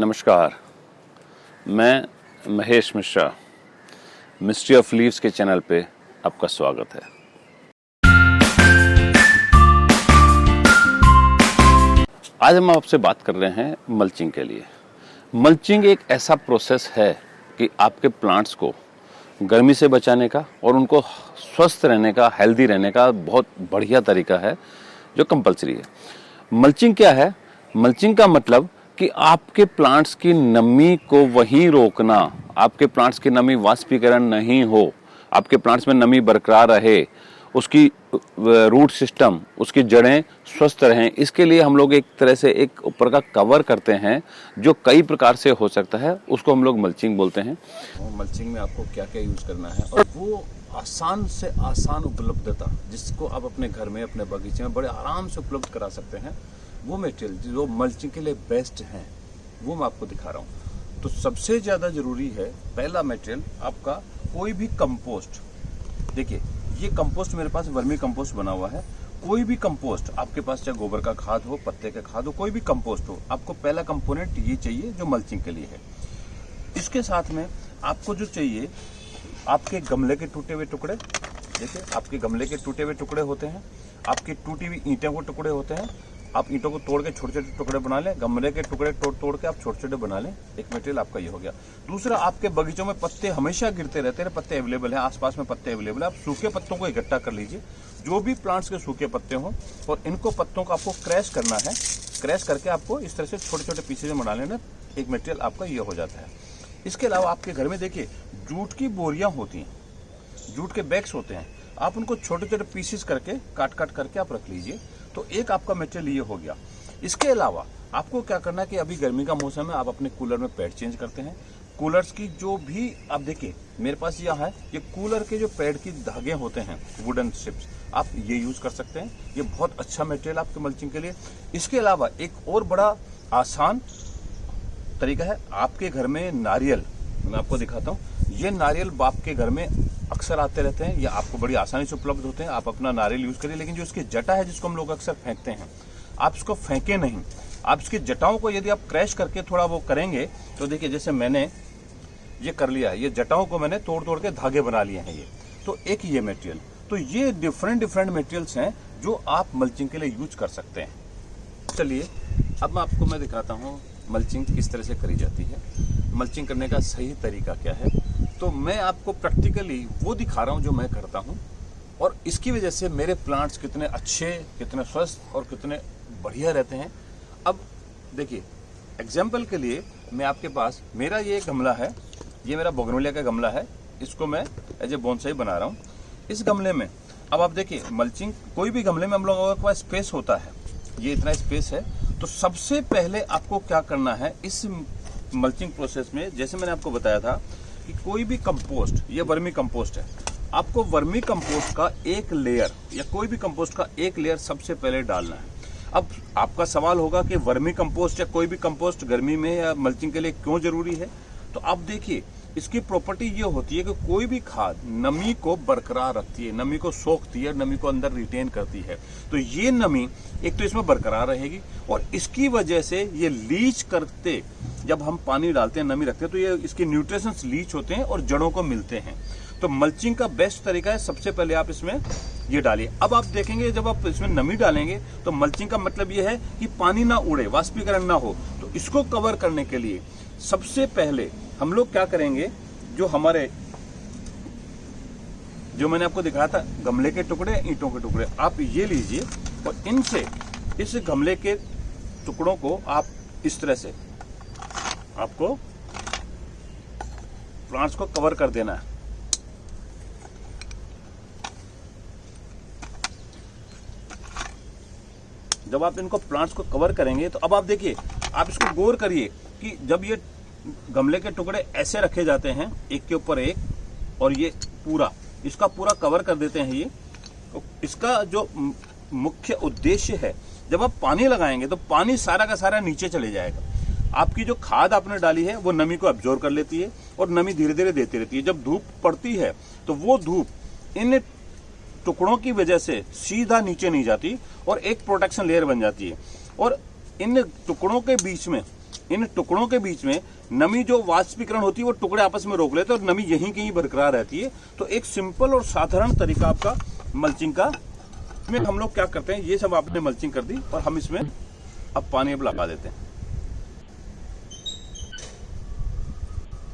नमस्कार, मैं Mahesh Mishra mystery of leaves के चैनल पे आपका स्वागत है। आज हम आपसे बात कर रहे हैं मल्चिंग के लिए। मल्चिंग एक ऐसा प्रोसेस है कि आपके प्लांट्स को गर्मी से बचाने का और उनको स्वस्थ रहने का, हेल्दी रहने का बहुत बढ़िया तरीका है जो कंपलसरी है। मल्चिंग क्या है? मल्चिंग का मतलब कि आपके प्लांट्स की नमी को वहीं रोकना, आपके प्लांट्स की नमी वाष्पीकरण नहीं हो, आपके प्लांट्स में नमी बरकरार रहे, उसकी रूट सिस्टम, उसकी जड़ें स्वस्थ रहें। इसके लिए हम लोग एक तरह से एक ऊपर का कवर करते हैं जो कई प्रकार से हो सकता है, उसको हम लोग मल्चिंग बोलते हैं। मल्चिंग में आपको क्या क्या यूज करना है और वो आसान से आसान उपलब्धता जिसको आप अपने घर में, अपने बगीचे में बड़े आराम से उपलब्ध करा सकते हैं, वो मटेरियल जो मल्चिंग के लिए बेस्ट हैं वो मैं आपको दिखा रहा हूँ। तो सबसे ज़्यादा ज़रूरी है पहला मटेरियल आपका कोई भी कंपोस्ट। देखिए ये कंपोस्ट मेरे पास वर्मी कंपोस्ट बना हुआ है। कोई भी कंपोस्ट आपके पास, चाहे गोबर का खाद हो, पत्ते का खाद हो, कोई भी कंपोस्ट हो, आपको पहला कंपोनेंट ये चाहिए जो मल्चिंग के लिए है। इसके साथ में आपको जो चाहिए, आपके गमले के टूटे हुए टुकड़े, देखिए आपके गमले के टूटे हुए टुकड़े होते हैं, आपकी टूटी हुई ईंटों के टुकड़े होते हैं। आप ईंटों को तोड़ के छोटे छोटे टुकड़े बना लें, गमले के टुकड़े तोड़ के आप छोटे छोटे बना लें। एक मटेरियल आपका ये हो गया। दूसरा, आपके बगीचों में पत्ते हमेशा गिरते रहते हैं, पत्ते अवेलेबल हैं, आसपास में पत्ते अवेलेबल है, आप सूखे पत्तों को इकट्ठा कर लीजिए, जो भी प्लांट्स के सूखे पत्ते हों, और इनको पत्तों को आपको क्रैश करना है। क्रैश करके आपको इस तरह से छोटे छोटे पीसेज में बना लेना, एक मटेरियल आपका ये हो जाता है। इसके अलावा आपके घर में देखिए जूट की बोरियां होती हैं, जूट के बैग्स होते हैं, आप उनको छोटे छोटे पीसेस करके काट करके आप रख लीजिए। तो एक आपका मटेरियल ये हो गया। इसके अलावा आपको क्या करना है कि अभी गर्मी का मौसम है, आप अपने कूलर में पैड चेंज करते हैं। कूलर्स की जो भी, आप देखिए मेरे पास यहाँ है, ये कूलर के जो पैड की धागे होते हैं, वुडन स्ट्रिप्स, आप ये यूज कर सकते हैं। ये बहुत अच्छा मटेरियल आपके मल्चिंग के लिए। इसके अलावा एक और बड़ा आसान तरीका है, आपके घर में नारियल, मैं आपको दिखाता हूँ। ये नारियल आपके घर में अक्सर आते रहते हैं, या आपको बड़ी आसानी से उपलब्ध होते हैं, आप अपना नारियल यूज करिए। लेकिन जो इसकी जटा है जिसको हम लोग अक्सर फेंकते हैं, आप इसको फेंके नहीं। आप इसकी जटाओं को यदि आप क्रैश करके थोड़ा वो करेंगे तो देखिए जैसे मैंने ये कर लिया है, ये जटाओं को मैंने तोड़ के धागे बना लिए हैं। ये तो एक ये मटेरियल, तो ये डिफरेंट मटेरियल्स हैं जो आप मल्चिंग के लिए यूज कर सकते हैं। चलिए अब मैं दिखाता हूँ मल्चिंग किस तरह से करी जाती है, मल्चिंग करने का सही तरीका क्या है। तो मैं आपको प्रैक्टिकली वो दिखा रहा हूँ जो मैं करता हूँ, और इसकी वजह से मेरे प्लांट्स कितने अच्छे, कितने स्वस्थ और कितने बढ़िया रहते हैं। अब देखिए एग्जाम्पल के लिए मैं आपके पास, मेरा ये गमला है, ये मेरा बोगनविलिया का गमला है, इसको मैं एज ए बोनसाई बना रहा हूँ। इस गमले में अब आप देखिए मल्चिंग, कोई भी गमले में हम लोगों के पास स्पेस होता है, ये इतना स्पेस है। तो सबसे पहले आपको क्या करना है इस मल्चिंग प्रोसेस में, जैसे मैंने आपको बताया था कि कोई भी कंपोस्ट, ये वर्मी कंपोस्ट है, आपको वर्मी कंपोस्ट का एक लेयर या कोई भी कंपोस्ट का एक लेयर सबसे पहले डालना है। अब आपका सवाल होगा कि वर्मी कंपोस्ट या कोई भी कंपोस्ट गर्मी में या मल्चिंग के लिए क्यों जरूरी है? तो आप देखिए इसकी प्रॉपर्टी ये होती है कि कोई भी खाद नमी को बरकरार रखती है, नमी को सोखती है, नमी को अंदर रिटेन करती है। तो ये नमी एक तो इसमें बरकरार रहेगी, और इसकी वजह से ये लीच करते, जब हम पानी डालते हैं, नमी रखते हैं, तो ये इसके न्यूट्रिशंस लीच होते हैं और जड़ों को मिलते हैं। तो मल्चिंग का बेस्ट तरीका है, सबसे पहले आप इसमें ये डालिए। अब आप देखेंगे जब आप इसमें नमी डालेंगे तो मल्चिंग का मतलब ये है कि पानी ना उड़े, वाष्पीकरण ना हो। तो इसको कवर करने के लिए सबसे पहले हम लोग क्या करेंगे, जो मैंने आपको दिखाया था गमले के टुकड़े, ईंटों के टुकड़े, आप ये लीजिए और इनसे इस गमले के टुकड़ों को आप इस तरह से आपको प्लांट्स को कवर कर देना है। जब आप इनको प्लांट्स को कवर करेंगे तो अब आप देखिए, आप इसको गौर करिए कि जब ये गमले के टुकड़े ऐसे रखे जाते हैं एक के ऊपर एक, और ये पूरा इसका पूरा कवर कर देते हैं ये, तो इसका जो मुख्य उद्देश्य है, जब आप पानी लगाएंगे तो पानी सारा का सारा नीचे चले जाएगा। आपकी जो खाद आपने डाली है वो नमी को अब्जॉर्ब कर लेती है और नमी धीरे धीरे देती रहती है। जब धूप पड़ती है तो वो धूप इन टुकड़ों की वजह से सीधा नीचे नहीं जाती और एक प्रोटेक्शन लेयर बन जाती है, और इन टुकड़ों के बीच में इन टुकड़ों के बीच में नमी जो वाष्पीकरण होती है वो टुकड़े आपस में रोक लेते हैं और नमी यहीं कहीं बरकरार रहती है। तो एक सिंपल और साधारण तरीका आपका मल्चिंग का में हम लोग क्या करते हैं, ये सब आपने मल्चिंग कर दी और हम इसमें अब पानी अब लगा देते हैं।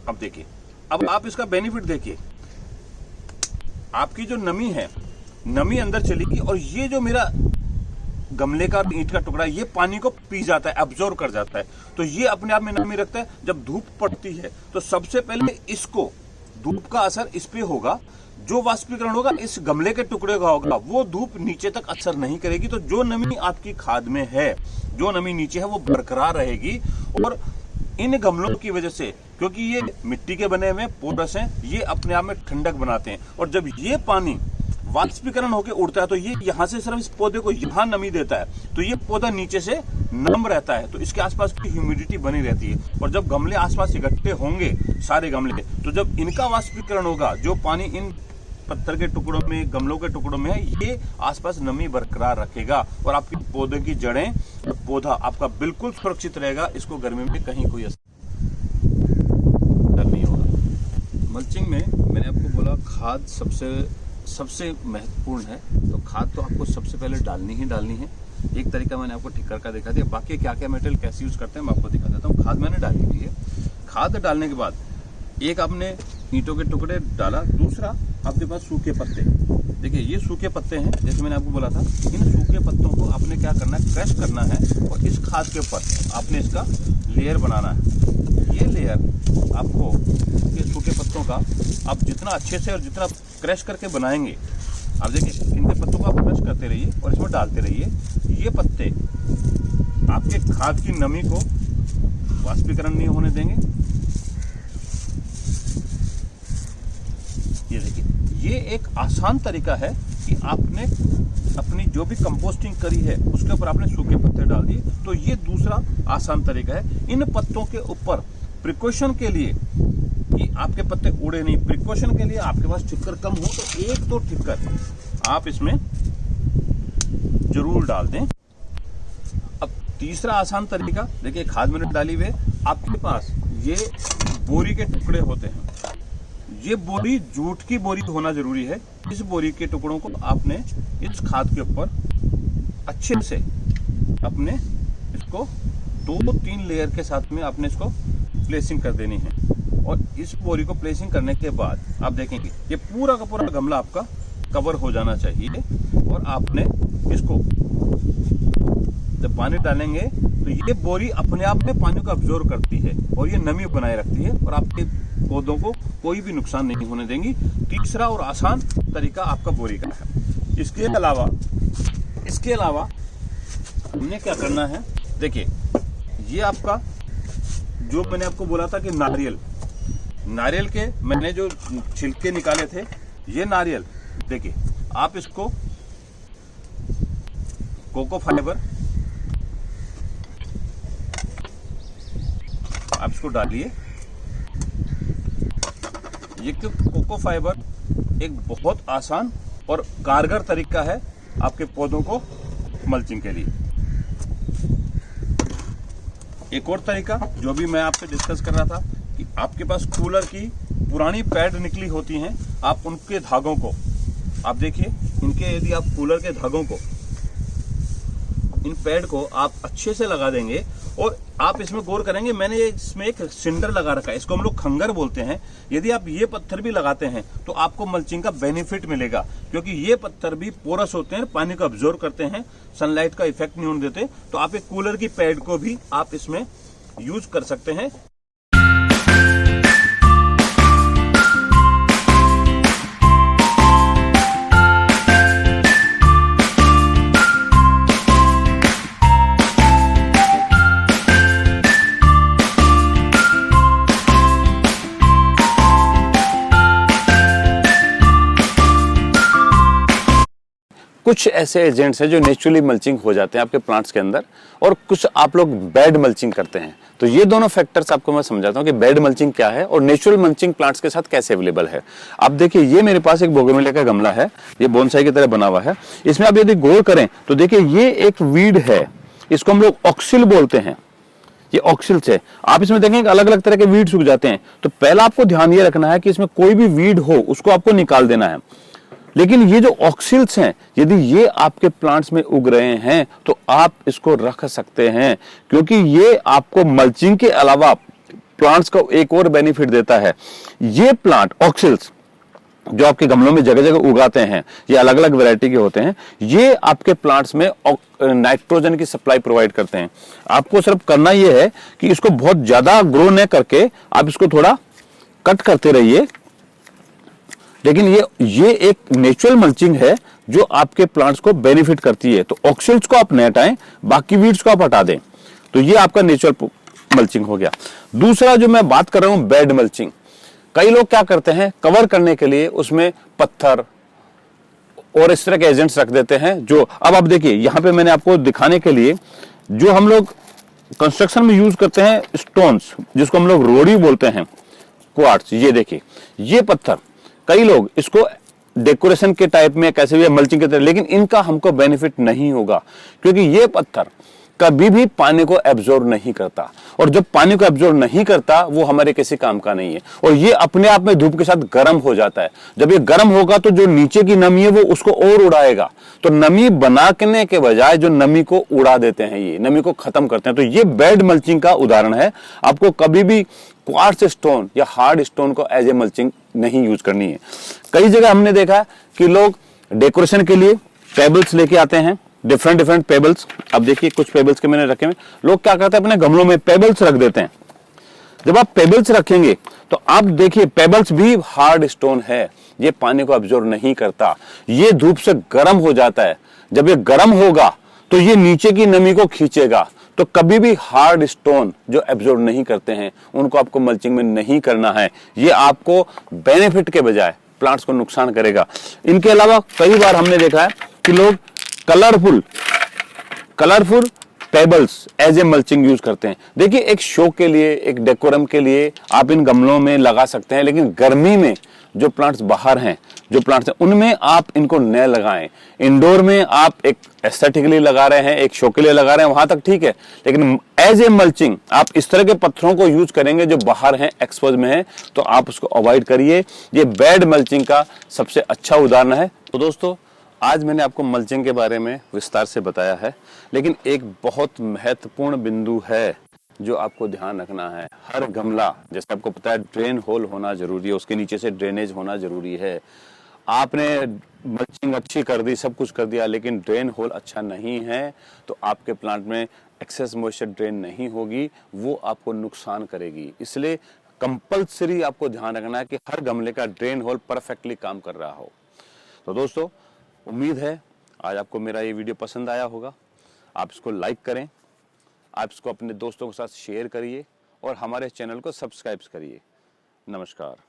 अब देखिए, अब आप इसका बेनिफिट देखिए, आपकी जो नमी है, नमी अंदर चलेगी और ये जो मेरा गमले का ईंट का टुकड़ा ये पानी को पी जाता है, अब्जॉर्व कर जाता है। तो ये अपने आप में नमी रखता है। जब धूप पड़ती है तो सबसे पहले इसको धूप का असर इस पे होगा, जो वाष्पीकरण होगा इस गमले के टुकड़े का होगा, वो धूप नीचे तक असर नहीं करेगी। तो जो नमी आपकी खाद में है, जो नमी नीचे है वो बरकरार रहेगी। और इन गमलों की वजह से, क्योंकि ये मिट्टी के बने हुए पोरस हैं, ये अपने आप में ठंडक बनाते हैं। और जब ये पानी वाष्पीकरण होकर उड़ता है तो ये यहाँ से सिर्फ इस पौधे को यहाँ नमी देता है, तो ये पौधा नीचे से नम रहता है, तो इसके आसपास की ह्यूमिडिटी बनी रहती है। और जब गमले आसपास इकट्ठे होंगे सारे गमले, तो जब इनका वाष्पीकरण होगा, जो पानी इन पत्थर के टुकड़ों में, गमलों के टुकड़ों में है, ये आसपास नमी बरकरार रखेगा और आपकी पौधे की जड़ें, पौधा आपका बिल्कुल सुरक्षित रहेगा। इसको गर्मी में कहीं कोई असर नहीं होगा। मल्चिंग में मैंने आपको बोला खाद सबसे महत्वपूर्ण है। तो खाद तो आपको सबसे पहले डालनी है। एक तरीका मैंने आपको ठीक करके दिखा दिया, बाकी क्या क्या मटेरियल कैसे यूज करते हैं मैं आपको दिखा देता हूँ। खाद मैंने डाली हुई है। खाद डालने के बाद एक आपने ईंटों के टुकड़े डाला, दूसरा आपके पास सूखे पत्ते। देखिए ये सूखे पत्ते हैं, जैसे मैंने आपको बोला था, इन सूखे पत्तों को आपने क्या करना है, क्रश करना है और इस खाद के ऊपर आपने इसका लेयर बनाना है। ये लेयर आपको ये सूखे पत्तों का आप जितना अच्छे से और जितना क्रश करके बनाएंगे, आप देखिए इनके पत्तों को आप क्रश करते रहिए और इसमें डालते रहिए। ये पत्ते आपके खाद की नमी को वाष्पीकरण नहीं होने देंगे। ये देखिए, ये एक आसान तरीका है कि आपने अपनी जो भी कंपोस्टिंग करी है उसके ऊपर आपने सूखे पत्ते डाल दिए। तो ये दूसरा आसान तरीका है। इन पत्तों के ऊपर प्रिकॉशन के लिए कि आपके पत्ते उड़े नहीं, प्रिकॉशन के लिए आपके पास ठिक्कर कम हो तो एक दो ठिक्कर आप इसमें जरूर डाल दें। अब तीसरा आसान तरीका देखिए, खाद मैंने डाली हुई, आपके पास ये बोरी के टुकड़े होते हैं। ये बोरी जूट की बोरी होना जरूरी है। इस बोरी के टुकड़ों को आपने इस खाद के ऊपर अच्छे से अपने इसको 2-3 लेयर के साथ में आपने इसको प्लेसिंग कर देनी है। और इस बोरी को प्लेसिंग करने के बाद आप देखेंगे ये पूरा का पूरा गमला आपका कवर हो जाना चाहिए। और आपने इसको जब पानी डालेंगे तो ये बोरी अपने आप में पानी को अब्जॉर्व करती है और ये नमी बनाए रखती है और आपके पौधों को कोई भी नुकसान नहीं होने देंगी। तीसरा और आसान तरीका आपका बोरी का है। इसके अलावा हमने क्या करना है, देखिए ये आपका जो मैंने आपको बोला था कि नारियल के मैंने जो छिलके निकाले थे, ये नारियल देखिए आप इसको कोको फाइबर आप इसको डालिए। ये कोको फाइबर एक बहुत आसान और कारगर तरीका है आपके पौधों को मल्चिंग के लिए। एक और तरीका जो भी मैं आपसे डिस्कस कर रहा था कि आपके पास कूलर की पुरानी पैड निकली होती हैं, आप उनके धागों को आप देखिए, इनके यदि आप कूलर के धागों को, इन पैड को आप अच्छे से लगा देंगे और आप इसमें गौर करेंगे, मैंने इसमें एक सिंडर लगा रखा है, इसको हम लोग खंगर बोलते हैं। यदि आप ये पत्थर भी लगाते हैं तो आपको मल्चिंग का बेनिफिट मिलेगा, क्योंकि ये पत्थर भी पोरस होते हैं, पानी को अब्जॉर्व करते हैं, सनलाइट का इफेक्ट नहीं होने देते। तो आप एक कूलर की पैड को भी आप इसमें यूज कर सकते हैं। कुछ ऐसे एजेंट्स हैं जो नेचुरली मल्चिंग हो जाते हैं आपके प्लांट्स के अंदर, और कुछ आप लोग बेड मल्चिंग करते हैं। तो ये दोनों फैक्टर्स आपको मैं समझाता हूँ कि बेड मल्चिंग क्या है और नेचुरल मल्चिंग प्लांट्स के साथ कैसे अवेलेबल है। आप देखिए, ये मेरे पास एक बोगनविलिया का गमला है, ये बोनसाई की तरह बना हुआ है। इसमें आप यदि गौर करें तो देखिए ये एक वीड है, इसको हम लोग ऑक्सिल बोलते हैं। ये ऑक्सिल्स है। आप इसमें देखेंगे अलग अलग तरह के वीड्स उग जाते हैं। तो पहला आपको ध्यान ये रखना है कि इसमें कोई भी वीड हो उसको आपको निकाल देना है। लेकिन ये जो ऑक्सिल्स हैं, यदि ये आपके प्लांट्स में उग रहे हैं तो आप इसको रख सकते हैं, क्योंकि ये आपको मल्चिंग के अलावा प्लांट्स को एक और बेनिफिट देता है। ये प्लांट ऑक्सिल्स जो आपके गमलों में जगह जगह उगाते हैं, ये अलग अलग वैरायटी के होते हैं, ये आपके प्लांट्स में नाइट्रोजन की सप्लाई प्रोवाइड करते हैं। आपको सिर्फ करना यह है कि इसको बहुत ज्यादा ग्रो न करके आप इसको थोड़ा कट करते रहिए। लेकिन ये एक नेचुरल मल्चिंग है जो आपके प्लांट्स को बेनिफिट करती है। तो ऑक्सिल्स को आप न हटाएं, बाकी वीड्स को आप हटा दें, तो ये आपका नेचुरल मल्चिंग हो गया। दूसरा जो मैं बात कर रहा हूं, बेड मल्चिंग। कई लोग क्या करते हैं, कवर करने के लिए उसमें पत्थर और इस तरह के एजेंट्स रख देते हैं। जो अब आप देखिए, यहां पे मैंने आपको दिखाने के लिए जो हम लोग कंस्ट्रक्शन में यूज करते हैं स्टोन्स, जिसको हम लोग रोड़ी बोलते हैं, क्वार्ट्ज, ये देखिए ये पत्थर, कई लोग इसको डेकोरेशन के टाइप में कैसे भी मल्चिंग के तरह, लेकिन इनका हमको बेनिफिट नहीं होगा, क्योंकि ये पत्थर कभी भी पानी को एब्जॉर्ब नहीं करता, और जब पानी को एब्जॉर्ब नहीं करता वो हमारे किसी काम का नहीं है, और ये अपने आप में धूप के साथ गर्म हो जाता है। जब ये गर्म होगा तो जो नीचे की नमी है वो उसको और उड़ाएगा, तो नमी बनाने के बजाय जो नमी को उड़ा देते हैं, ये नमी को खत्म करते हैं। तो ये बेड मल्चिंग का उदाहरण है। आपको कभी भी क्वार्ट्ज स्टोन या हार्ड स्टोन को एज ए मल्चिंग नहीं यूज करनी है। कई जगह हमने देखा कि लोग डेकोरेशन के लिए पेबल्स लेके आते हैं, डिफरेंट पेबल्स। अब देखिए कुछ पेबल्स के मैंने रखे हुए, लोग क्या करते हैं अपने गमलों में पेबल्स रख देते हैं। जब आप पेबल्स रखेंगे तो आप देखिए पेबल्स भी हार्ड स्टोन है, ये पानी को एब्जॉर्ब नहीं करता, ये धूप से गर्म हो जाता है। जब ये गर्म होगा तो ये नीचे की नमी को खींचेगा। तो कभी भी हार्ड स्टोन जो एब्जॉर्ब नहीं करते हैं उनको आपको मल्चिंग में नहीं करना है। ये आपको बेनिफिट के बजाय प्लांट्स को नुकसान करेगा। इनके अलावा कई बार हमने देखा है कि लोग colourful pebbles as a mulching use करते हैं। देखिए एक शो के लिए, एक डेकोरम के लिए आप इन गमलों में लगा सकते हैं, लेकिन गर्मी में जो प्लांट्स बाहर हैं, जो प्लांट्स हैं, उनमें आप इनको न लगाएं। इंडोर में आप एक एस्थेटिकली लगा रहे हैं, एक शो के लिए लगा रहे हैं, वहां तक ठीक है, लेकिन एज ए मल्चिंग आप इस तरह के पत्थरों को यूज करेंगे जो बाहर हैं, एक्सपोज में है, तो आप उसको अवॉइड करिए। ये बेड मल्चिंग का सबसे अच्छा उदाहरण है। तो दोस्तों, आज मैंने आपको मल्चिंग के बारे में विस्तार से बताया है, लेकिन एक बहुत महत्वपूर्ण बिंदु है जो आपको ध्यान रखना है। हर गमला, जैसे आपको पता है, ड्रेन होल होना जरूरी है, उसके नीचे से ड्रेनेज होना जरूरी है। आपने मल्चिंग अच्छी कर दी, सब कुछ कर दिया, लेकिन ड्रेन होल अच्छा नहीं है तो आपके प्लांट में एक्सेस मॉइस्चर ड्रेन नहीं होगी, वो आपको नुकसान करेगी। इसलिए कंपल्सरी आपको ध्यान रखना है कि हर गमले का ड्रेन होल परफेक्टली काम कर रहा हो। तो दोस्तों, उम्मीद है आज आपको मेरा ये वीडियो पसंद आया होगा। आप इसको लाइक करें, आप इसको अपने दोस्तों के साथ शेयर करिए और हमारे चैनल को सब्सक्राइब करिए। नमस्कार।